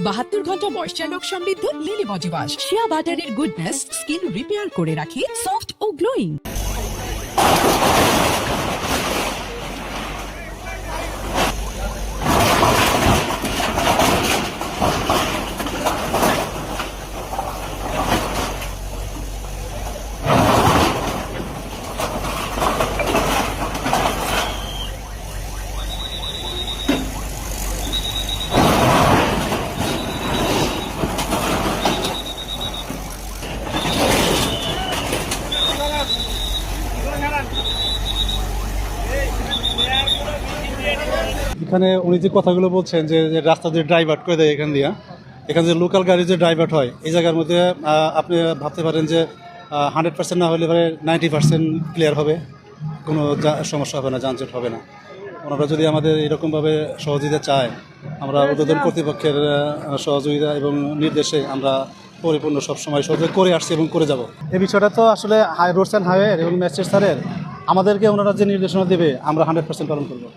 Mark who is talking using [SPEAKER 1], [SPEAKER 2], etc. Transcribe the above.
[SPEAKER 1] 72 ঘন্টা moisture lock সমৃদ্ধ lily body wash. শিয়া বাটারের goodness skin repair করে রাখে সফট ও গ্লোয়িং।
[SPEAKER 2] এখানে উনি যে কথাগুলো বলছেন যে রাস্তা দিয়ে ড্রাইভার করে দেয় এখানে যে লোকাল গাড়ি যে ড্রাইভার হয় এই জায়গার মধ্যে আপনি ভাবতে পারেন যে 100% না হলে 90% ক্লিয়ার হবে, কোনো সমস্যা হবে না, যানজট হবে না। ওনারা যদি আমাদের এরকমভাবে সহযোগিতা চায়, আমরা উদ্বোধন কর্তৃপক্ষের সহযোগিতা এবং নির্দেশে আমরা পরিপূর্ণ সবসময় সহযোগিতা করে আসছি এবং করে যাব। এই বিষয়টা তো আসলে রোডস অ্যান্ড হাইওয়ে এবং ম্যাজিস্ট্রেট স্যারের, আমাদেরকে ওনারা যে নির্দেশনা দেবে আমরা 100% পালন করবো।